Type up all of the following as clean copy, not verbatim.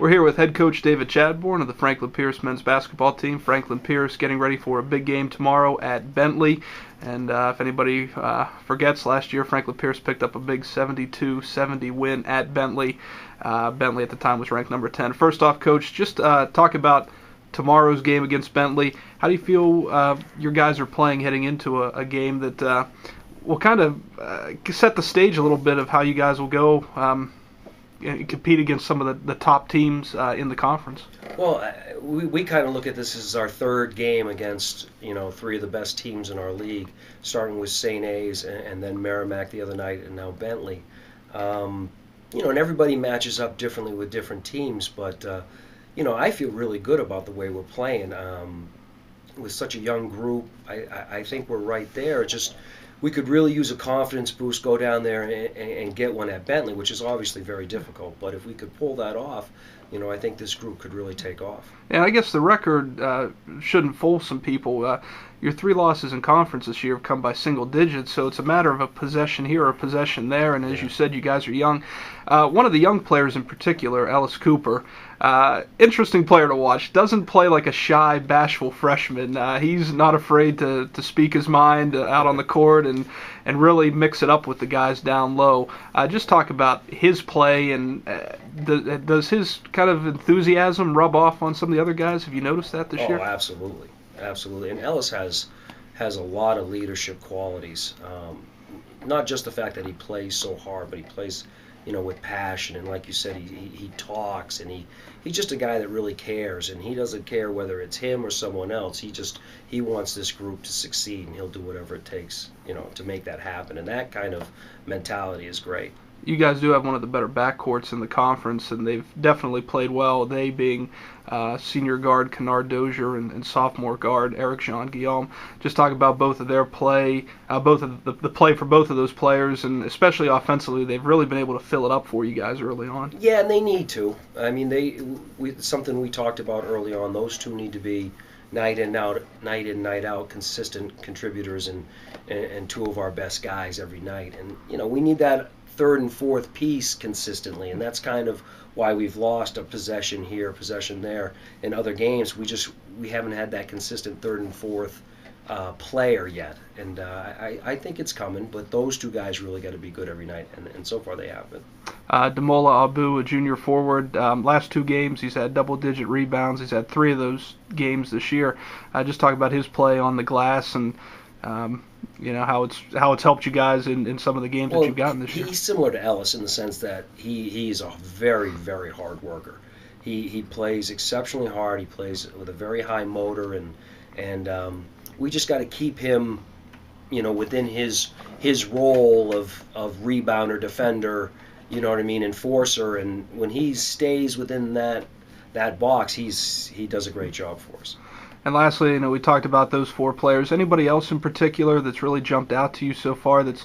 We're here with head coach David Chadbourne of the Franklin Pierce men's basketball team. Franklin Pierce getting ready for a big game tomorrow at Bentley. And if anybody forgets, last year Franklin Pierce picked up a big 72-70 win at Bentley. Bentley at the time was ranked number 10. First off, Coach, just talk about tomorrow's game against Bentley. How do you feel your guys are playing heading into a game that will kind of set the stage a little bit of how you guys will go compete against some of the top teams in the conference? Well, we kind of look at this as our third game against, three of the best teams in our league, starting with St. A's and then Merrimack the other night and now Bentley. And everybody matches up differently with different teams, but, I feel really good about the way we're playing. With such a young group, I think we're right there. Just we could really use a confidence boost, go down there and get one at Bentley, which is obviously very difficult. But if we could pull that off, I think this group could really take off. And I guess the record shouldn't fool some people. Your 3 losses in conference this year have come by single digits, so it's a matter of a possession here or a possession there. And as you said, you guys are young. One of the young players in particular, Ellis Cooper, interesting player to watch. Doesn't play like a shy, bashful freshman. He's not afraid to speak his mind out on the court and really mix it up with the guys down low. Just talk about his play, and does his kind of enthusiasm rub off on some of the other guys? Have you noticed that this year? Oh, absolutely. Absolutely. And Ellis has a lot of leadership qualities. Not just the fact that he plays so hard, but he plays with passion, and like you said, he talks, and he's just a guy that really cares, and he doesn't care whether it's him or someone else. He wants this group to succeed, and he'll do whatever it takes, to make that happen. And that kind of mentality is great. You guys do have one of the better backcourts in the conference, and they've definitely played well. They being senior guard Kennard Dozier and sophomore guard Eric Jean Guillaume. Just talk about both of their play, both of the play for both of those players, and especially offensively, they've really been able to fill it up for you guys early on. Yeah, and they need to. I mean, something we talked about early on. Those two need to be night in, night out, consistent contributors, and two of our best guys every night. And we need that third and fourth piece consistently, and that's kind of why we've lost a possession here, possession there. In other games, we haven't had that consistent third and fourth player yet, and I think it's coming. But those two guys really got to be good every night, and so far they have been. Demola Abu, a junior forward, last 2 games he's had double-digit rebounds. He's had 3 of those games this year. Just talk about his play on the glass and how it's helped you guys in some of the games that you've gotten this year. He's similar to Ellis in the sense that he's a very, very hard worker. He plays exceptionally hard. He plays with a very high motor, and we just got to keep him, within his role of rebounder, defender, enforcer. And when he stays within that box, he does a great job for us. And lastly, we talked about those 4 players. Anybody else in particular that's really jumped out to you so far that's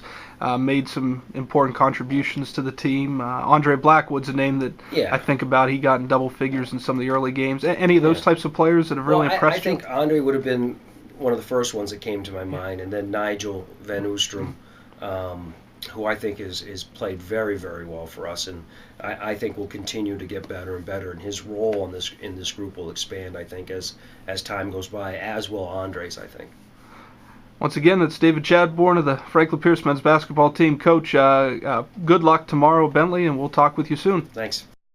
made some important contributions to the team? Andre Blackwood's a name that I think about. He got in double figures in some of the early games. Any of those types of players that have really impressed you? I think Andre would have been one of the first ones that came to my mind, and then Nigel Van Oostrom, who I think is played very, very well for us, and I think will continue to get better and better, and his role in this group will expand, I think, as time goes by, as will Andre's, I think. Once again, that's David Chadbourne of the Franklin Pierce men's basketball team. Coach, good luck tomorrow, Bentley, and we'll talk with you soon. Thanks.